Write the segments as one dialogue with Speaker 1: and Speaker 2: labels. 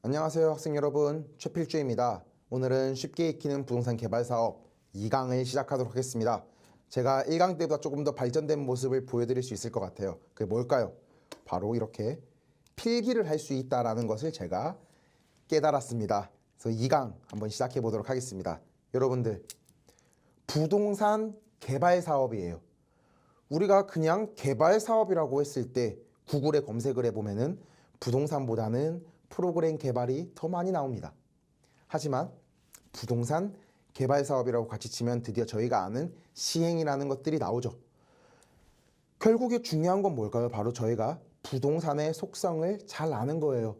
Speaker 1: 안녕하세요 학생 여러분, 최필주입니다. 오늘은 쉽게 익히는 부동산 개발 사업 2강을 시작하도록 하겠습니다. 제가 1강 때보다 조금 더 발전된 모습을 보여드릴 수 있을 것 같아요. 그게 뭘까요? 바로 이렇게 필기를 할 수 있다는 것을 제가 깨달았습니다. 그래서 2강 한번 시작해 보도록 하겠습니다. 여러분들, 부동산 개발 사업이에요. 우리가 그냥 개발 사업이라고 했을 때 구글에 검색을 해보면은 부동산보다는 프로그램 개발이 더 많이 나옵니다. 하지만 부동산 개발 사업이라고 같이 치면 드디어 저희가 아는 시행이라는 것들이 나오죠. 결국에 중요한 건 뭘까요? 바로 저희가 부동산의 속성을 잘 아는 거예요.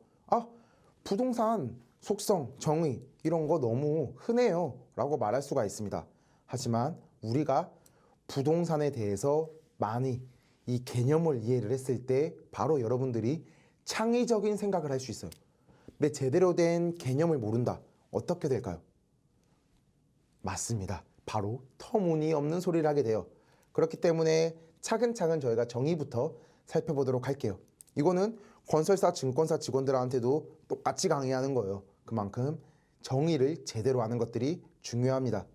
Speaker 1: 부동산 속성, 정의 이런 거 너무 흔해요 라고 말할 수가 있습니다. 하지만 우리가 부동산에 대해서 많이 이 개념을 이해를 했을 때 바로 여러분들이 창의적인 생각을 할 수 있어요. 내 제대로 된 개념을 모른다. 어떻게 될까요? 맞습니다. 바로 터무니없는 소리를 하게 돼요. 그렇기 때문에 차근차근 저희가 정의부터 살펴보도록 할게요. 이거는 건설사, 증권사 직원들한테도 똑같이 강의하는 거예요. 그만큼 정의를 제대로 아는 것들이 중요합니다.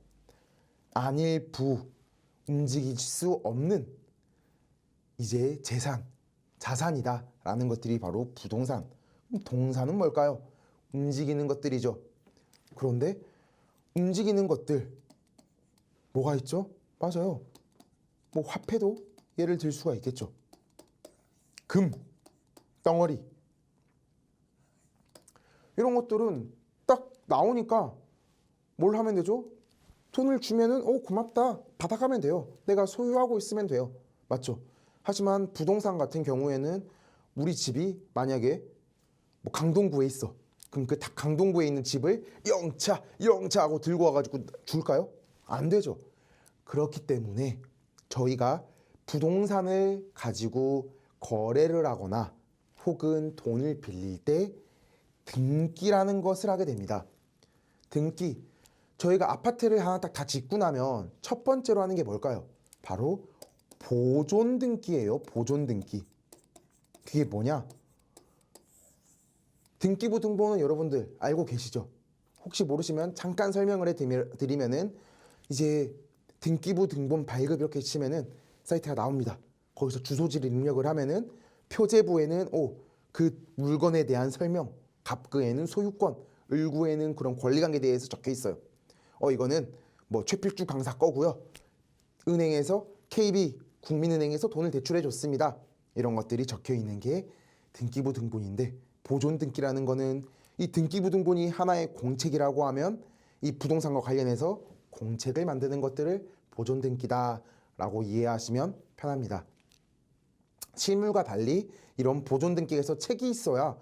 Speaker 1: 안일부, 움직일 수 없는 이제 재산, 자산이다 라는 것들이 바로 부동산. 동산은 뭘까요? 움직이는 것들이죠. 그런데 움직이는 것들 뭐가 있죠? 맞아요. 뭐 화폐도 예를 들 수가 있겠죠. 금, 덩어리 이런 것들은 딱 나오니까 뭘 하면 되죠? 돈을 주면은 고맙다 받아가면 돼요. 내가 소유하고 있으면 돼요. 맞죠? 하지만 부동산 같은 경우에는 우리 집이 만약에 뭐 강동구에 있어. 그럼 그 강동구에 있는 집을 영차 하고 들고 와가지고 줄까요? 안 되죠. 그렇기 때문에 저희가 부동산을 가지고 거래를 하거나 혹은 돈을 빌릴 때 등기라는 것을 하게 됩니다. 등기. 저희가 아파트를 하나 딱 다 짓고 나면 첫 번째로 하는 게 뭘까요? 바로 보존 등기예요. 보존 등기. 그게 뭐냐? 등기부 등본은 여러분들 알고 계시죠? 혹시 모르시면 잠깐 설명을 해드리면은 이제 등기부 등본 발급 이렇게 치면은 사이트가 나옵니다. 거기서 주소지를 입력을 하면은 표제부에는 그 물건에 대한 설명, 갑구에는 소유권, 을구에는 그런 권리관계에 대해서 적혀 있어요. 이거는 뭐 최필주 강사 거고요. 은행에서 KB 국민은행에서 돈을 대출해 줬습니다. 이런 것들이 적혀 있는 게 등기부 등본인데, 보존 등기라는 거는 이 등기부 등본이 하나의 공책이라고 하면 이 부동산과 관련해서 공책을 만드는 것들을 보존 등기다라고 이해하시면 편합니다. 실물과 달리 이런 보존 등기에서 책이 있어야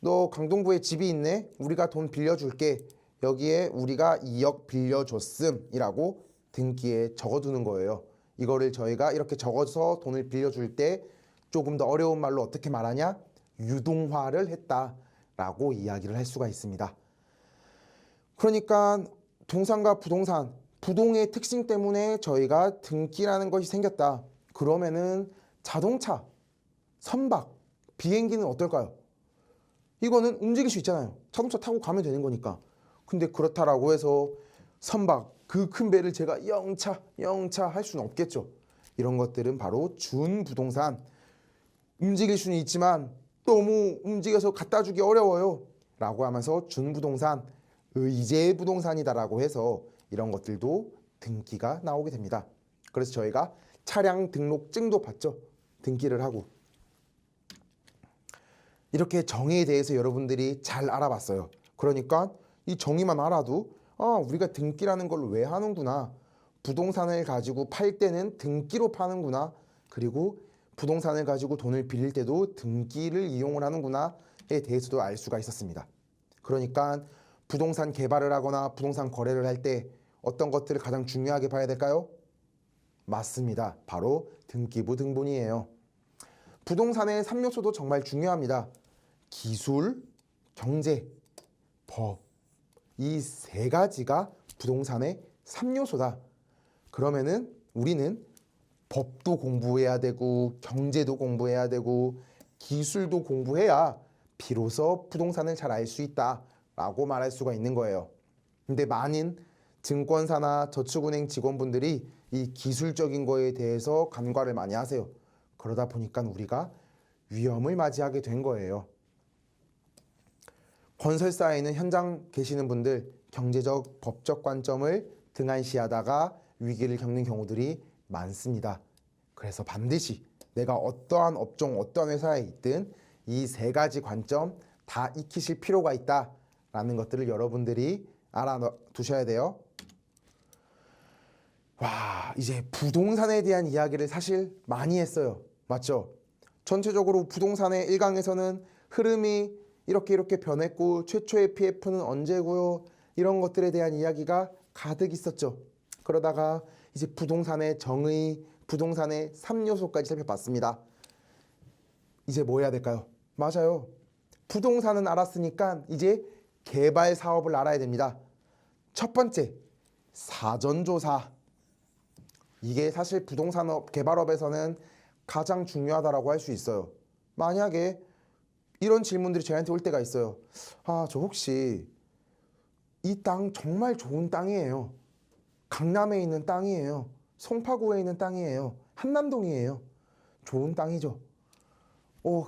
Speaker 1: 너 강동구에 집이 있네? 우리가 돈 빌려줄게. 여기에 우리가 2억 빌려줬음이라고 등기에 적어두는 거예요. 이거를 저희가 이렇게 적어서 돈을 빌려줄 때 조금 더 어려운 말로 어떻게 말하냐? 유동화를 했다라고 이야기를 할 수가 있습니다. 그러니까 동산과 부동산, 부동의 특性때문에 저희가 등기라는 것이 생겼다. 그러면은 자동차, 선박, 비행기는 어떨까요? 이거는 움직일 수 있잖아요. 자동차 타고 가면 되는 거니까. 근데 그렇다라고 해서 선박, 그 큰 배를 제가 영차 할 수는 없겠죠. 이런 것들은 바로 준부동산. 움직일 수는 있지만 너무 움직여서 갖다 주기 어려워요 라고 하면서 준부동산, 의제 부동산이다라고 해서 이런 것들도 등기가 나오게 됩니다. 그래서 저희가 차량 등록증도 받죠. 등기를 하고. 이렇게 정의에 대해서 여러분들이 잘 알아봤어요. 그러니까 이 정의만 알아도 우리가 등기라는 걸 왜 하는구나. 부동산을 가지고 팔 때는 등기로 파는구나. 그리고 부동산을 가지고 돈을 빌릴 때도 등기를 이용을 하는구나에 대해서도 알 수가 있었습니다. 그러니까 부동산 개발을 하거나 부동산 거래를 할 때 어떤 것들을 가장 중요하게 봐야 될까요? 맞습니다. 바로 등기부 등본이에요. 부동산의 3요소도 정말 중요합니다. 기술, 경제, 법. 이 세 가지가 부동산의 3요소다. 그러면은 우리는 법도 공부해야 되고 경제도 공부해야 되고 기술도 공부해야 비로소 부동산을 잘 알 수 있다라고 말할 수가 있는 거예요. 근데 많은 증권사나 저축은행 직원분들이 이 기술적인 거에 대해서 간과를 많이 하세요. 그러다 보니까 우리가 위험을 맞이하게 된 거예요. 건설사에는 현장 계시는 분들 경제적, 법적 관점을 등한시하다가 위기를 겪는 경우들이 많습니다. 그래서 반드시 내가 어떠한 업종, 어떠한 회사에 있든 이 세 가지 관점 다 익히실 필요가 있다라는 것들을 여러분들이 알아두셔야 돼요. 와, 이제 부동산에 대한 이야기를 사실 많이 했어요. 맞죠? 전체적으로 부동산의 1강에서는 흐름이 이렇게 변했고 최초의 PF는 언제고요. 이런 것들에 대한 이야기가 가득 있었죠. 그러다가 이제 부동산의 정의, 부동산의 3요소까지 살펴봤습니다. 이제 뭐 해야 될까요? 맞아요. 부동산은 알았으니까 이제 개발 사업을 알아야 됩니다. 첫 번째, 사전조사. 이게 사실 부동산 개발업에서는 가장 중요하다고 할 수 있어요. 만약에 이런 질문들이 저한테 올 때가 있어요. 아, 저 혹시 이 땅 정말 좋은 땅이에요. 강남에 있는 땅이에요. 송파구에 있는 땅이에요. 한남동이에요. 좋은 땅이죠.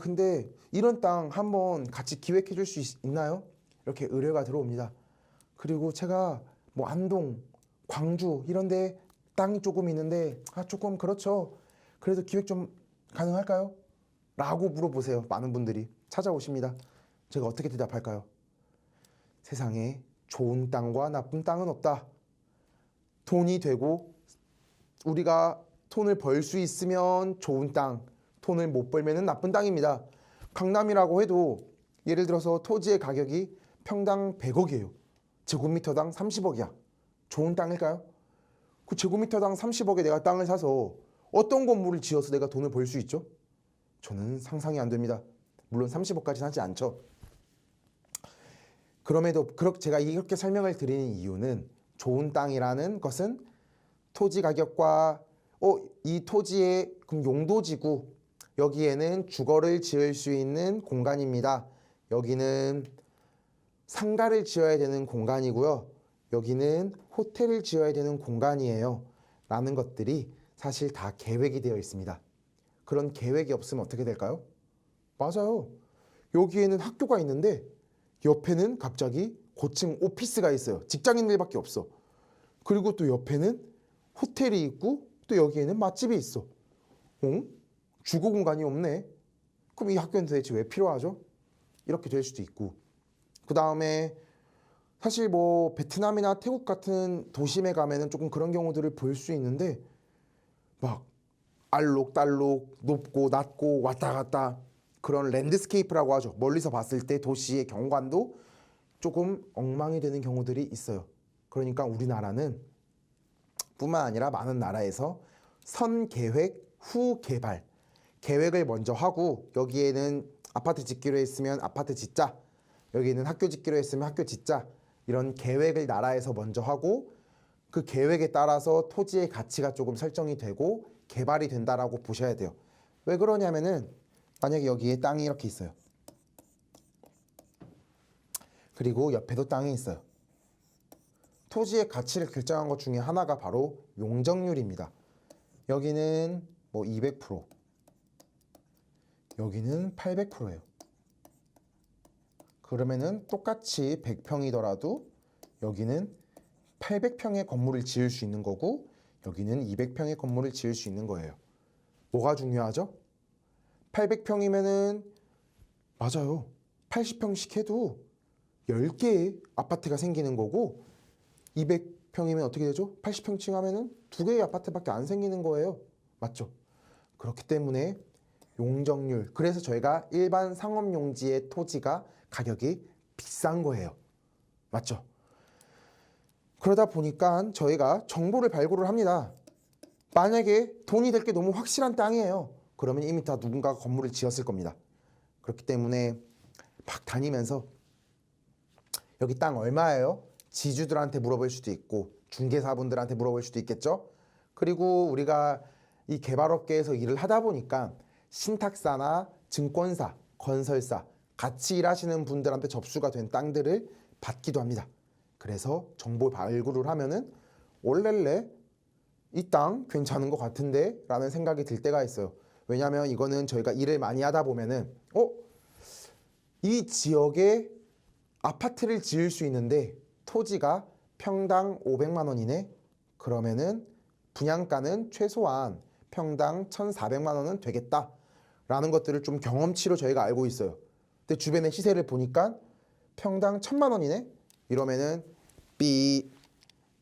Speaker 1: 근데 이런 땅 한번 같이 기획해 줄 수 있나요? 이렇게 의뢰가 들어옵니다. 그리고 제가 뭐 안동, 광주 이런 데 땅이 조금 있는데 조금 그렇죠. 그래도 기획 좀 가능할까요? 라고 물어보세요. 많은 분들이 찾아오십니다. 제가 어떻게 대답할까요? 세상에 좋은 땅과 나쁜 땅은 없다. 돈이 되고 우리가 돈을 벌 수 있으면 좋은 땅, 돈을 못 벌면 나쁜 땅입니다. 강남이라고 해도 예를 들어서 토지의 가격이 평당 100억이에요. 제곱미터당 30억이야. 좋은 땅일까요? 그 제곱미터당 30억에 내가 땅을 사서 어떤 건물을 지어서 내가 돈을 벌 수 있죠? 저는 상상이 안 됩니다. 물론 30억까지는 하지 않죠. 그럼에도 제가 이렇게 설명을 드리는 이유는 좋은 땅이라는 것은 토지 가격과 이 토지의 용도지구, 여기에는 주거를 지을 수 있는 공간입니다. 여기는 상가를 지어야 되는 공간이고요. 여기는 호텔을 지어야 되는 공간이에요. 라는 것들이 사실 다 계획이 되어 있습니다. 그런 계획이 없으면 어떻게 될까요? 맞아요. 여기에는 학교가 있는데 옆에는 갑자기 고층 오피스가 있어요. 직장인들밖에 없어. 그리고 또 옆에는 호텔이 있고 또 여기에는 맛집이 있어. 주거 공간이 없네. 그럼 이 학교는 도대체 왜 필요하죠? 이렇게 될 수도 있고. 그 다음에 사실 뭐 베트남이나 태국 같은 도심에 가면은 조금 그런 경우들을 볼 수 있는데 막 알록달록 높고 낮고 왔다 갔다 그런 랜드스케이프라고 하죠. 멀리서 봤을 때 도시의 경관도 조금 엉망이 되는 경우들이 있어요. 그러니까 우리나라는 뿐만 아니라 많은 나라에서 선계획 후 개발, 계획을 먼저 하고 여기에는 아파트 짓기로 했으면 아파트 짓자, 여기는 학교 짓기로 했으면 학교 짓자, 이런 계획을 나라에서 먼저 하고 그 계획에 따라서 토지의 가치가 조금 설정이 되고 개발이 된다라고 보셔야 돼요. 왜 그러냐면은 만약에 여기에 땅이 이렇게 있어요. 그리고 옆에도 땅이 있어요. 토지의 가치를 결정한 것 중에 하나가 바로 용적률입니다. 여기는 뭐 200%, 여기는 800%예요. 그러면은 똑같이 100평이더라도 여기는 800평의 건물을 지을 수 있는 거고 여기는 200평의 건물을 지을 수 있는 거예요. 뭐가 중요하죠? 800평이면은 맞아요. 80평씩 해도 10개의 아파트가 생기는 거고 200평이면 어떻게 되죠? 80평층 하면은 2개의 아파트밖에 안 생기는 거예요. 맞죠? 그렇기 때문에 용적률, 그래서 저희가 일반 상업용지의 토지가 가격이 비싼 거예요. 맞죠? 그러다 보니까 저희가 정보를 발굴을 합니다. 만약에 돈이 될 게 너무 확실한 땅이에요. 그러면 이미 다 누군가가 건물을 지었을 겁니다. 그렇기 때문에 막 다니면서 여기 땅 얼마예요? 지주들한테 물어볼 수도 있고 중개사분들한테 물어볼 수도 있겠죠. 그리고 우리가 이 개발업계에서 일을 하다 보니까 신탁사나 증권사, 건설사 같이 일하시는 분들한테 접수가 된 땅들을 받기도 합니다. 그래서 정보 발굴을 하면은 올렐레 이 땅 괜찮은 것 같은데 라는 생각이 들 때가 있어요. 왜냐하면 이거는 저희가 일을 많이 하다 보면은 이 지역에 아파트를 지을 수 있는데 토지가 평당 500만 원이네. 그러면은 분양가는 최소한 평당 1,400만 원은 되겠다 라는 것들을 좀 경험치로 저희가 알고 있어요. 근데 주변의 시세를 보니까 평당 1,000만 원이네. 이러면은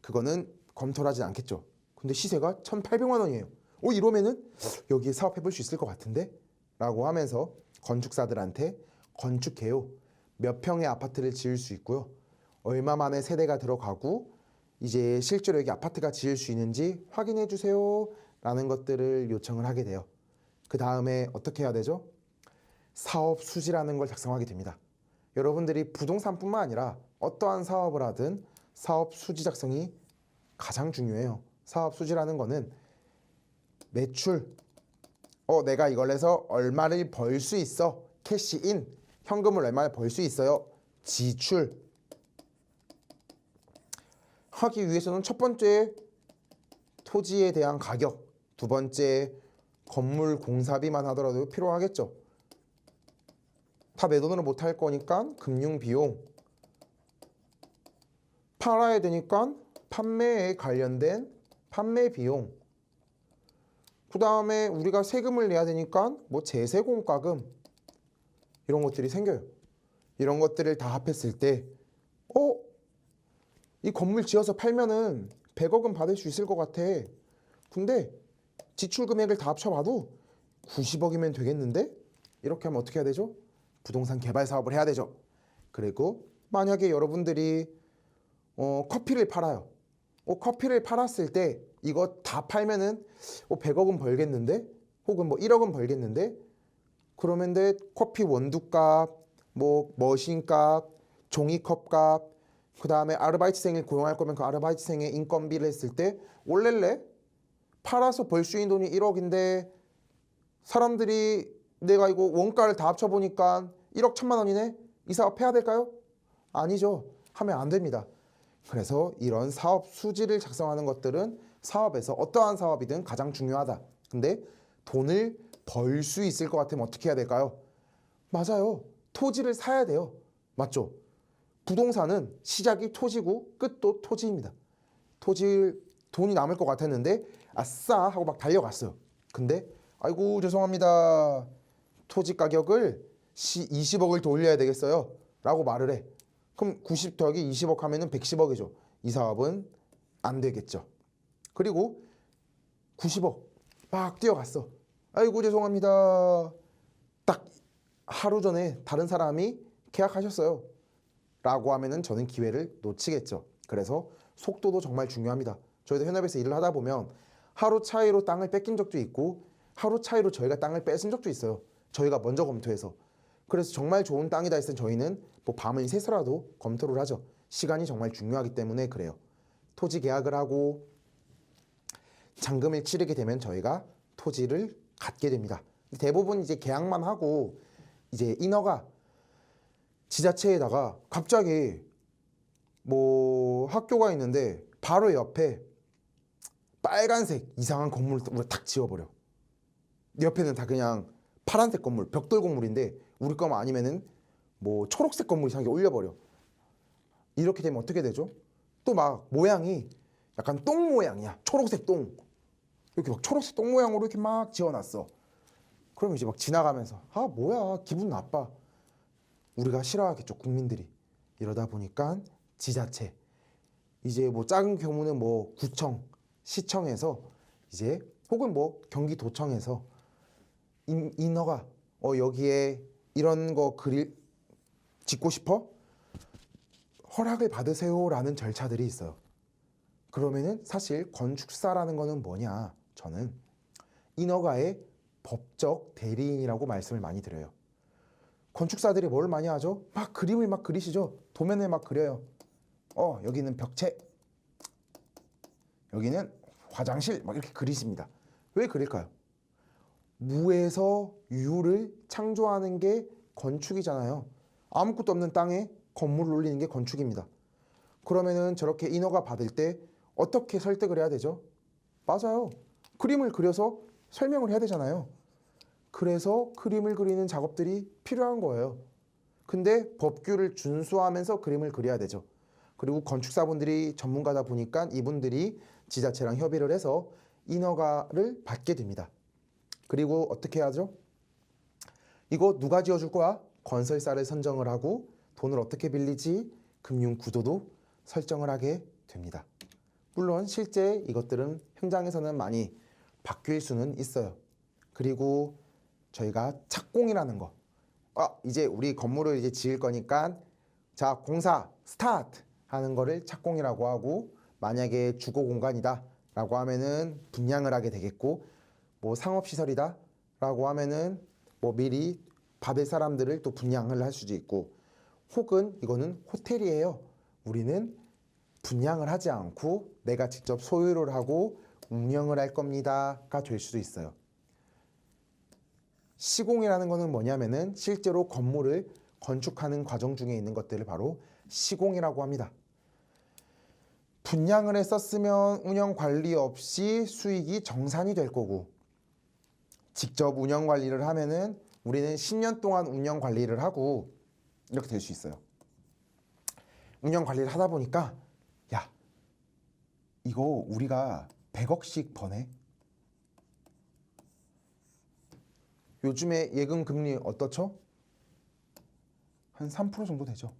Speaker 1: 그거는 검토를 하진 않겠죠. 근데 시세가 1,800만 원이에요. 이러면은 여기에 사업해볼 수 있을 것 같은데? 라고 하면서 건축사들한테 건축해요. 몇 평의 아파트를 지을 수 있고요. 얼마 만에 세대가 들어가고 이제 실제로 여기 아파트가 지을 수 있는지 확인해 주세요. 라는 것들을 요청을 하게 돼요. 그 다음에 어떻게 해야 되죠? 사업 수지라는 걸 작성하게 됩니다. 여러분들이 부동산뿐만 아니라 어떠한 사업을 하든 사업 수지 작성이 가장 중요해요. 사업 수지라는 거는 매출, 내가 이걸 해서 얼마를 벌 수 있어. 캐시인, 현금을 얼마를 벌 수 있어요. 지출 하기 위해서는 첫 번째 토지에 대한 가격, 두 번째 건물 공사비만 하더라도 필요하겠죠. 다 내 돈으로 못 할 거니까 금융 비용, 팔아야 되니까 판매에 관련된 판매 비용, 그 다음에 우리가 세금을 내야 되니까 뭐 제세 공과금 이런 것들이 생겨요. 이런 것들을 다 합했을 때 이 건물 지어서 팔면은 100억은 받을 수 있을 것 같아. 근데 지출 금액을 다 합쳐봐도 90억이면 되겠는데? 이렇게 하면 어떻게 해야 되죠? 부동산 개발 사업을 해야 되죠. 그리고 만약에 여러분들이 커피를 팔아요. 커피를 팔았을 때 이거 다 팔면은 100억은 벌겠는데? 혹은 뭐 1억은 벌겠는데? 그러면 커피 원두값, 뭐 머신값, 종이컵값, 그 다음에 아르바이트생을 고용할 거면 그 아르바이트생의 인건비를 했을 때 올렐레 팔아서 벌 수 있는 돈이 1억인데 사람들이 내가 이거 원가를 다 합쳐보니까 1억 1천만 원이네? 이 사업 해야 될까요? 아니죠. 하면 안 됩니다. 그래서 이런 사업 수지를 작성하는 것들은 사업에서 어떠한 사업이든 가장 중요하다. 근데 돈을 벌 수 있을 것 같으면 어떻게 해야 될까요? 맞아요. 토지를 사야 돼요. 맞죠? 부동산은 시작이 토지고 끝도 토지입니다. 돈이 남을 것 같았는데 아싸 하고 막 달려갔어요. 근데 아이고 죄송합니다. 토지 가격을 20억을 더 올려야 되겠어요. 라고 말을 해. 그럼 90 더하기 20억 하면은 110억이죠. 이 사업은 안 되겠죠. 그리고 90억 막 뛰어갔어. 아이고 죄송합니다. 딱 하루 전에 다른 사람이 계약하셨어요. 라고 하면은 저는 기회를 놓치겠죠. 그래서 속도도 정말 중요합니다. 저희도 현업에서 일을 하다 보면 하루 차이로 땅을 뺏긴 적도 있고 하루 차이로 저희가 땅을 뺏은 적도 있어요. 저희가 먼저 검토해서. 그래서 정말 좋은 땅이다 했을 때 저희는 뭐 밤을 새서라도 검토를 하죠. 시간이 정말 중요하기 때문에 그래요. 토지 계약을 하고 잔금을 치르게 되면 저희가 토지를 갖게 됩니다. 대부분 이제 계약만 하고 이제 인허가 지자체에다가 갑자기 뭐 학교가 있는데 바로 옆에 빨간색 이상한 건물을 탁 지어버려. 옆에는 다 그냥 파란색 건물, 벽돌 건물인데 우리 거만 아니면은 뭐 초록색 건물 이상하게 올려버려. 이렇게 되면 어떻게 되죠? 또 막 모양이 약간 똥 모양이야. 초록색 똥. 이렇게 막 초록색 똥 모양으로 이렇게 막 지어놨어. 그러면 이제 막 지나가면서 뭐야 기분 나빠. 우리가 싫어하겠죠, 국민들이. 이러다 보니까 지자체, 이제 뭐 작은 경우는 뭐 구청, 시청에서 이제 혹은 뭐 경기도청에서 인허가 여기에 이런 거 짓고 싶어? 허락을 받으세요라는 절차들이 있어요. 그러면은 사실 건축사라는 거는 뭐냐? 저는 인허가의 법적 대리인이라고 말씀을 많이 드려요. 건축사들이 뭘 많이 하죠? 막 그림을 막 그리시죠. 도면을 막 그려요. 여기는 벽체, 여기는 화장실 막 이렇게 그리십니다. 왜 그릴까요? 무에서 유를 창조하는 게 건축이잖아요. 아무것도 없는 땅에 건물을 올리는 게 건축입니다. 그러면은 저렇게 인허가 받을 때 어떻게 설득을 해야 되죠? 맞아요. 그림을 그려서 설명을 해야 되잖아요. 그래서 그림을 그리는 작업들이 필요한 거예요. 근데 법규를 준수하면서 그림을 그려야 되죠. 그리고 건축사분들이 전문가다 보니까 이분들이 지자체랑 협의를 해서 인허가를 받게 됩니다. 그리고 어떻게 하죠? 이거 누가 지어줄 거야? 건설사를 선정을 하고 돈을 어떻게 빌리지? 금융 구도도 설정을 하게 됩니다. 물론 실제 이것들은 현장에서는 많이 바뀔 수는 있어요. 그리고 저희가 착공이라는 거. 이제 우리 건물을 이제 지을 거니까 자, 공사 스타트 하는 거를 착공이라고 하고, 만약에 주거 공간이다 라고 하면은 분양을 하게 되겠고, 뭐 상업시설이다 라고 하면은 뭐 미리 받을 사람들을 또 분양을 할 수도 있고, 혹은 이거는 호텔이에요. 우리는 분양을 하지 않고 내가 직접 소유를 하고 운영을 할 겁니다가 될 수도 있어요. 시공이라는 거는 뭐냐면은 실제로 건물을 건축하는 과정 중에 있는 것들을 바로 시공이라고 합니다. 분양을 했었으면 운영 관리 없이 수익이 정산이 될 거고, 직접 운영 관리를 하면은 우리는 10년 동안 운영 관리를 하고 이렇게 될 수 있어요. 운영 관리를 하다 보니까 야, 이거 우리가 100억씩 버네. 요즘에 예금 금리 어떻죠? 한 3% 정도 되죠.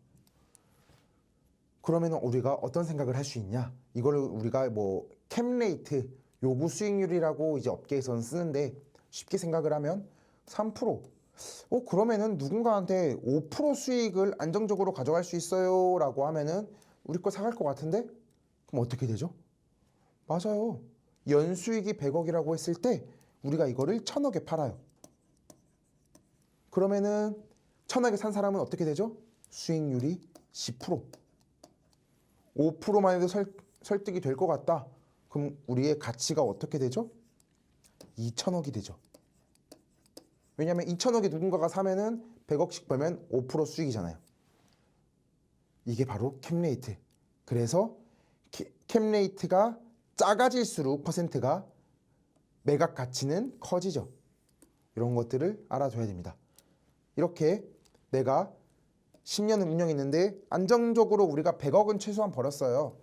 Speaker 1: 그러면 우리가 어떤 생각을 할 수 있냐? 이거를 우리가 뭐 캡레이트, 요구 수익률이라고 이제 업계에서는 쓰는데, 쉽게 생각을 하면 3%. 그러면은 누군가한테 5% 수익을 안정적으로 가져갈 수 있어요 라고 하면은 우리 거 사갈 것 같은데? 그럼 어떻게 되죠? 맞아요. 연수익이 100억이라고 했을 때 우리가 이거를 1000억에 팔아요. 그러면은 1000억에 산 사람은 어떻게 되죠? 수익률이 10%. 5%만 해도 설득이 될 것 같다. 그럼 우리의 가치가 어떻게 되죠? 2000억이 되죠. 왜냐하면 2000억에 누군가가 사면은 100억씩 벌면 5% 수익이잖아요. 이게 바로 캡레이트. 그래서 캡레이트가 작아질수록 퍼센트가 매각 가치는 커지죠. 이런 것들을 알아둬야 됩니다. 이렇게 내가 10년을 운영했는데 안정적으로 우리가 100억은 최소한 벌었어요.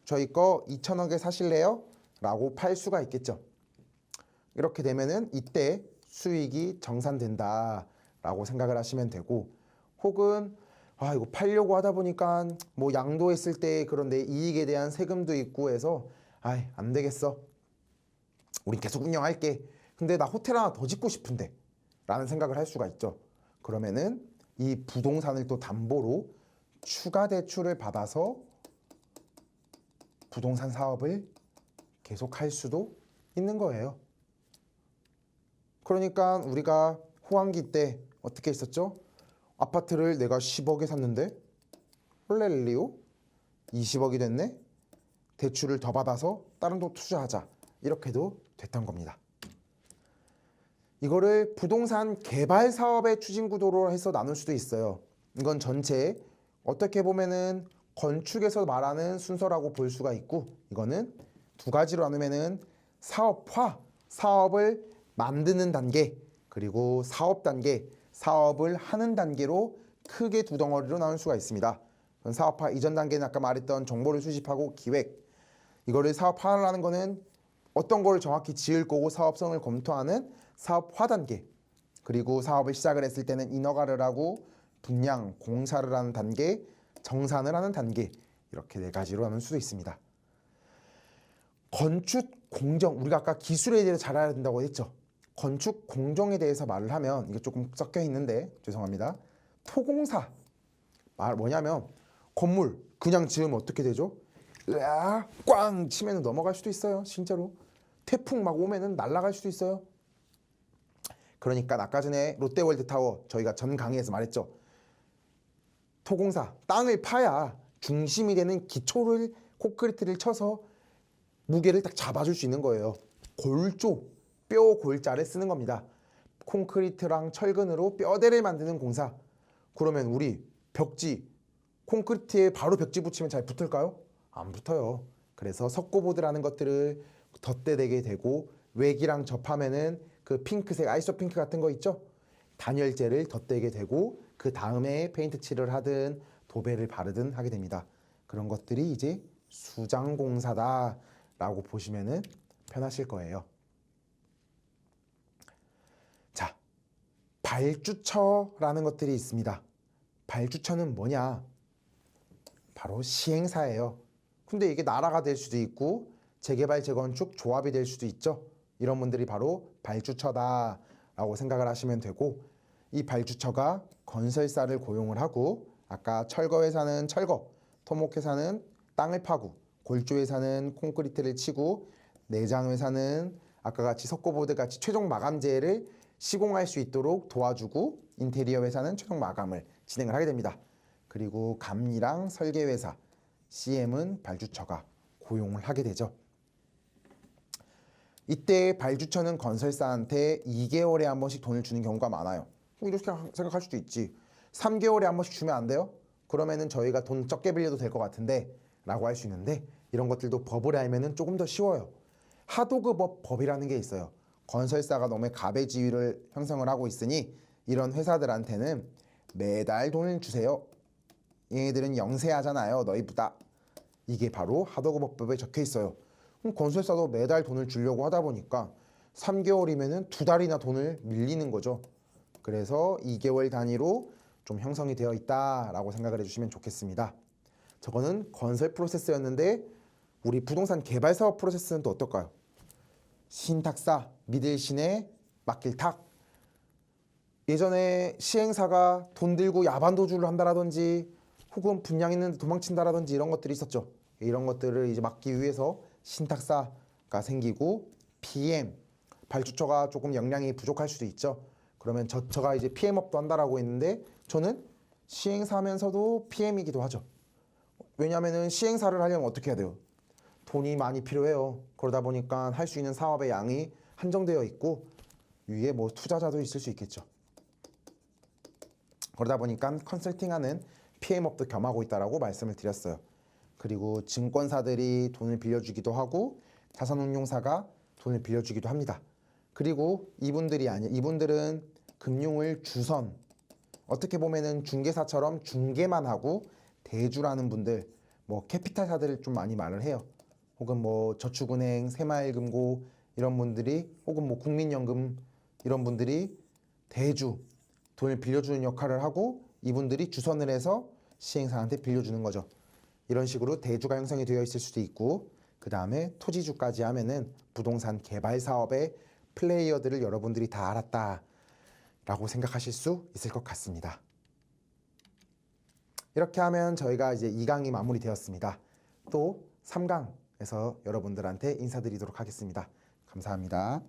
Speaker 1: 저희 거 2000억에 사실래요? 라고 팔 수가 있겠죠. 이렇게 되면은 이때 수익이 정산된다 라고 생각을 하시면 되고, 혹은 이거 팔려고 하다 보니까 뭐 양도했을 때 그런 내 이익에 대한 세금도 있고 해서 안 되겠어. 우린 계속 운영할게. 근데 나 호텔 하나 더 짓고 싶은데 라는 생각을 할 수가 있죠. 그러면은 이 부동산을 또 담보로 추가 대출을 받아서 부동산 사업을 계속 할 수도 있는 거예요. 그러니까 우리가 호황기 때 어떻게 했었죠? 아파트를 내가 10억에 샀는데 헐렐리오 20억이 됐네? 대출을 더 받아서 다른 데 투자하자. 이렇게도 됐던 겁니다. 이거를 부동산 개발 사업의 추진 구도로 해서 나눌 수도 있어요. 이건 전체 어떻게 보면은 건축에서 말하는 순서라고 볼 수가 있고, 이거는 두 가지로 나누면은 사업화, 사업을 만드는 단계, 그리고 사업 단계, 사업을 하는 단계로 크게 두 덩어리로 나눌 수가 있습니다. 사업화 이전 단계는 아까 말했던 정보를 수집하고 기획, 이거를 사업화하는 거는 어떤 걸 정확히 지을 거고 사업성을 검토하는 사업화 단계, 그리고 사업을 시작을 했을 때는 인허가를 하고 분양, 공사를 하는 단계, 정산을 하는 단계, 이렇게 네 가지로 나눌 수도 있습니다. 건축 공정, 우리가 아까 기술에 대해서 잘 알아야 된다고 했죠. 건축 공정에 대해서 말을 하면 이게 조금 섞여 있는데 죄송합니다. 토공사 뭐냐면 건물 그냥 지으면 어떻게 되죠? 꽝 치면 넘어갈 수도 있어요. 진짜로 태풍 막 오면은 날아갈 수도 있어요. 그러니까 아까 전에 롯데월드타워 저희가 전 강의에서 말했죠. 토공사 땅을 파야 중심이 되는 기초를 콘크리트를 쳐서 무게를 딱 잡아줄 수 있는 거예요. 골조, 뼈 골자를 쓰는 겁니다. 콘크리트랑 철근으로 뼈대를 만드는 공사. 그러면 우리 벽지, 콘크리트에 바로 벽지 붙이면 잘 붙을까요? 안 붙어요. 그래서 석고보드라는 것들을 덧대되게 되고 외기랑 접하면은 그 핑크색 아이소핑크 같은 거 있죠? 단열재를 덧대게 되고 그 다음에 페인트 칠을 하든 도배를 바르든 하게 됩니다. 그런 것들이 이제 수장공사다라고 보시면은 편하실 거예요. 자, 발주처라는 것들이 있습니다. 발주처는 뭐냐? 바로 시행사예요. 근데 이게 나라가 될 수도 있고 재개발 재건축 조합이 될 수도 있죠. 이런 분들이 바로 발주처다라고 생각을 하시면 되고, 이 발주처가 건설사를 고용을 하고 아까 철거회사는 철거, 토목회사는 땅을 파고, 골조회사는 콘크리트를 치고, 내장회사는 아까 같이 석고보드 같이 최종 마감재를 시공할 수 있도록 도와주고, 인테리어 회사는 최종 마감을 진행을 하게 됩니다. 그리고 감리랑 설계회사, CM은 발주처가 고용을 하게 되죠. 이때 발주처는 건설사한테 2개월에 한 번씩 돈을 주는 경우가 많아요. 이렇게 생각할 수도 있지. 3개월에 한 번씩 주면 안 돼요? 그러면은 저희가 돈 적게 빌려도 될 것 같은데 라고 할 수 있는데, 이런 것들도 법을 알면은 조금 더 쉬워요. 하도급법이라는 게 있어요. 건설사가 너무 가배지위를 형성을 하고 있으니 이런 회사들한테는 매달 돈을 주세요. 얘네들은 영세하잖아요. 너희보다. 이게 바로 하도급법에 적혀 있어요. 그럼 건설사도 매달 돈을 주려고 하다 보니까 3개월이면은 2달이나 돈을 밀리는 거죠. 그래서 2개월 단위로 좀 형성이 되어 있다라고 생각을 해주시면 좋겠습니다. 저거는 건설 프로세스였는데 우리 부동산 개발 사업 프로세스는 또 어떨까요? 신탁사, 믿을 신에 맡길 탁. 예전에 시행사가 돈 들고 야반 도주를 한다라든지 혹은 분량 있는데 도망친다라든지 이런 것들이 있었죠. 이런 것들을 이제 막기 위해서 신탁사가 생기고, PM, 발주처가 조금 역량이 부족할 수도 있죠. 그러면 저처가 이제 PM업도 한다라고 했는데 저는 시행사 하면서도 PM이기도 하죠. 왜냐하면 시행사를 하려면 어떻게 해야 돼요? 돈이 많이 필요해요. 그러다 보니까 할 수 있는 사업의 양이 한정되어 있고 위에 뭐 투자자도 있을 수 있겠죠. 그러다 보니까 컨설팅하는 PM업도 겸하고 있다라고 말씀을 드렸어요. 그리고 증권사들이 돈을 빌려주기도 하고 자산운용사가 돈을 빌려주기도 합니다. 그리고 이분들은 금융을 주선, 어떻게 보면은 중개사처럼 중개만 하고 대주라는 분들, 뭐 캐피탈사들을 좀 많이 말을 해요. 혹은 뭐 저축은행, 새마을금고 이런 분들이, 혹은 뭐 국민연금 이런 분들이 대주, 돈을 빌려주는 역할을 하고 이분들이 주선을 해서 시행사한테 빌려주는 거죠. 이런 식으로 대주가 형성이 되어 있을 수도 있고, 그 다음에 토지주까지 하면은 부동산 개발 사업의 플레이어들을 여러분들이 다 알았다라고 생각하실 수 있을 것 같습니다. 이렇게 하면 저희가 이제 2강이 마무리되었습니다. 또 3강에서 여러분들한테 인사드리도록 하겠습니다. 감사합니다.